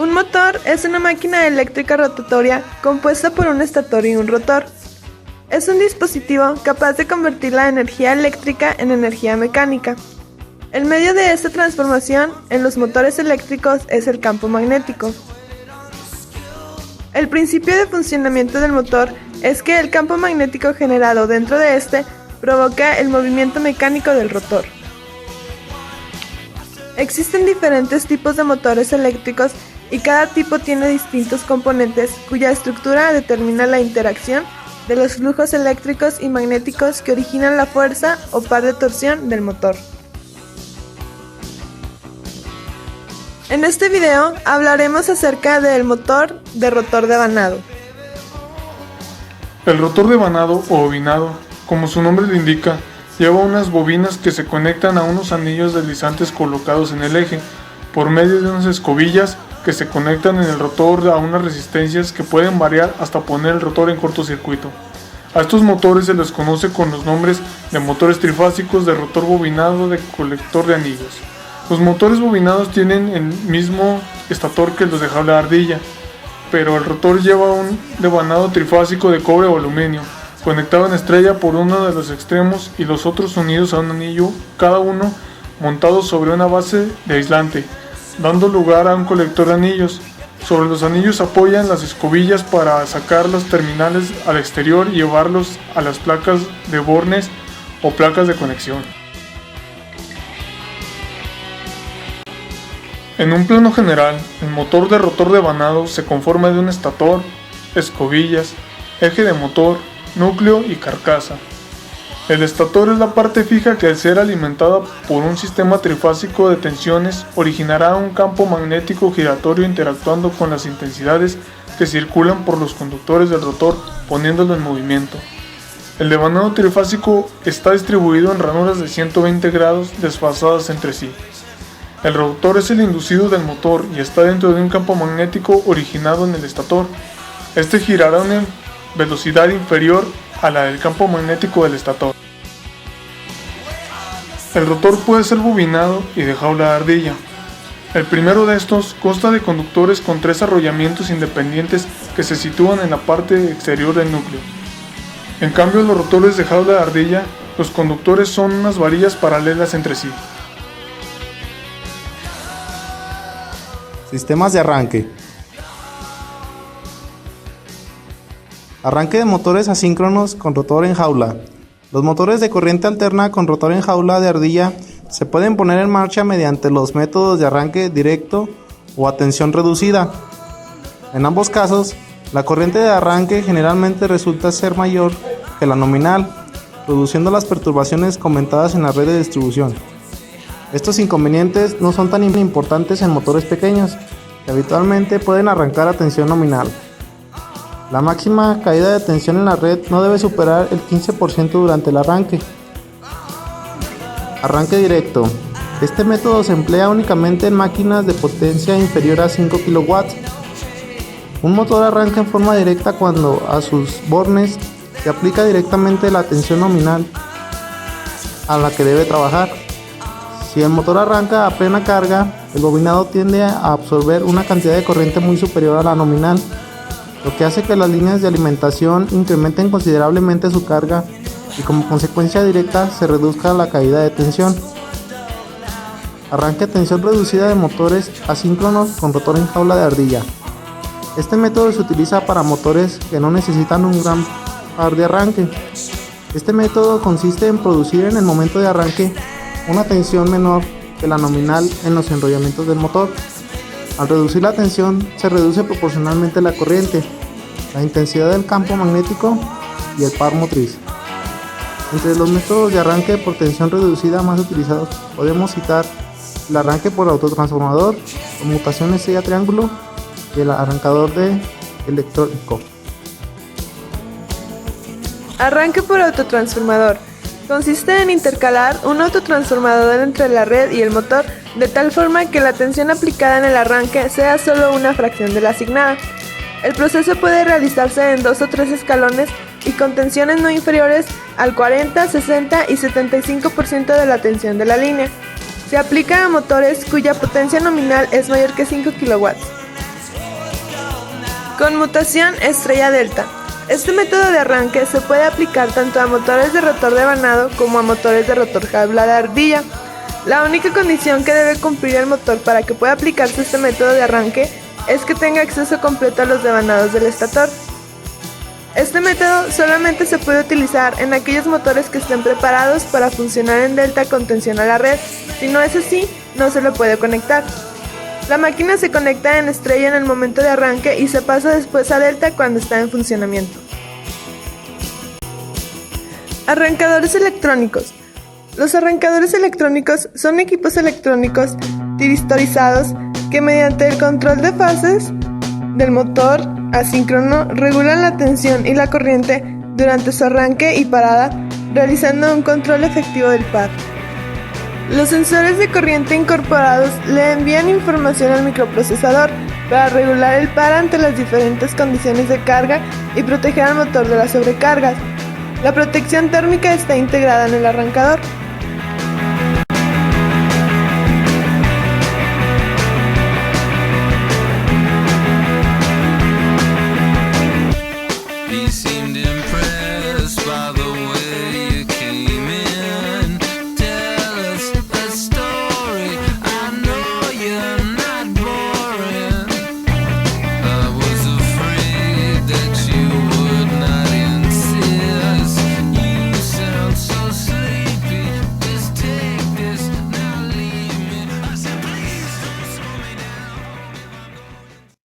Un motor es una máquina eléctrica rotatoria compuesta por un estator y un rotor. Es un dispositivo capaz de convertir la energía eléctrica en energía mecánica. El medio de esta transformación en los motores eléctricos es el campo magnético. El principio de funcionamiento del motor es que el campo magnético generado dentro de este provoca el movimiento mecánico del rotor. Existen diferentes tipos de motores eléctricos y cada tipo tiene distintos componentes cuya estructura determina la interacción de los flujos eléctricos y magnéticos que originan la fuerza o par de torsión del motor. En este video hablaremos acerca del motor de rotor devanado. El rotor devanado o bobinado, como su nombre lo indica, lleva unas bobinas que se conectan a unos anillos deslizantes colocados en el eje, por medio de unas escobillas que se conectan en el rotor a unas resistencias que pueden variar hasta poner el rotor en cortocircuito. A estos motores se les conoce con los nombres de motores trifásicos, de rotor bobinado, de colector de anillos. Los motores bobinados tienen el mismo estator que los de jaula de ardilla, pero el rotor lleva un devanado trifásico de cobre o aluminio, conectado en estrella por uno de los extremos y los otros unidos a un anillo, cada uno montado sobre una base de aislante, dando lugar a un colector de anillos. Sobre los anillos apoyan las escobillas para sacar los terminales al exterior y llevarlos a las placas de bornes o placas de conexión. En un plano general, el motor de rotor devanado se conforma de un estator, escobillas, eje de motor, núcleo y carcasa. El estator es la parte fija que, al ser alimentada por un sistema trifásico de tensiones, originará un campo magnético giratorio interactuando con las intensidades que circulan por los conductores del rotor, poniéndolo en movimiento. El devanado trifásico está distribuido en ranuras de 120 grados desfasadas entre sí. El rotor es el inducido del motor y está dentro de un campo magnético originado en el estator. Este girará a una velocidad inferior a la del campo magnético del estator. El rotor puede ser bobinado y de jaula de ardilla. El primero de estos consta de conductores con 3 arrollamientos independientes que se sitúan en la parte exterior del núcleo. En cambio, los rotores de jaula de ardilla, los conductores son unas varillas paralelas entre sí. Sistemas de arranque. Arranque de motores asíncronos con rotor en jaula. Los motores de corriente alterna con rotor en jaula de ardilla se pueden poner en marcha mediante los métodos de arranque directo o a tensión reducida. En ambos casos, la corriente de arranque generalmente resulta ser mayor que la nominal, produciendo las perturbaciones comentadas en la red de distribución. Estos inconvenientes no son tan importantes en motores pequeños, que habitualmente pueden arrancar a tensión nominal. La máxima caída de tensión en la red no debe superar el 15% durante el arranque. Arranque directo. Este método se emplea únicamente en máquinas de potencia inferior a 5 kW. Un motor arranca en forma directa cuando a sus bornes se aplica directamente la tensión nominal a la que debe trabajar. Si el motor arranca a plena carga, el bobinado tiende a absorber una cantidad de corriente muy superior a la nominal, lo que hace que las líneas de alimentación incrementen considerablemente su carga y como consecuencia directa se reduzca la caída de tensión. Arranque a tensión reducida de motores asíncronos con rotor en jaula de ardilla. Este método se utiliza para motores que no necesitan un gran par de arranque. Este método consiste en producir en el momento de arranque una tensión menor que la nominal en los enrollamientos del motor. Al reducir la tensión, se reduce proporcionalmente la corriente, la intensidad del campo magnético y el par motriz. Entre los métodos de arranque por tensión reducida más utilizados podemos citar el arranque por autotransformador, conmutación estrella-triángulo y el arrancador de electrónico. Arranque por autotransformador. Consiste en intercalar un autotransformador entre la red y el motor de tal forma que la tensión aplicada en el arranque sea solo una fracción de la asignada. El proceso puede realizarse en 2 o 3 escalones y con tensiones no inferiores al 40, 60 y 75% de la tensión de la línea. Se aplica a motores cuya potencia nominal es mayor que 5 kW. Conmutación estrella delta. Este método de arranque se puede aplicar tanto a motores de rotor de vanado como a motores de rotor jaula de ardilla. La única condición que debe cumplir el motor para que pueda aplicarse este método de arranque es que tenga acceso completo a los devanados del estator. Este método solamente se puede utilizar en aquellos motores que estén preparados para funcionar en delta con tensión a la red. Si no es así, no se le puede conectar. La máquina se conecta en estrella en el momento de arranque y se pasa después a delta cuando está en funcionamiento. Arrancadores electrónicos. Los arrancadores electrónicos son equipos electrónicos tiristorizados que mediante el control de fases del motor asíncrono regulan la tensión y la corriente durante su arranque y parada, realizando un control efectivo del par. Los sensores de corriente incorporados le envían información al microprocesador para regular el par ante las diferentes condiciones de carga y proteger al motor de las sobrecargas. La protección térmica está integrada en el arrancador.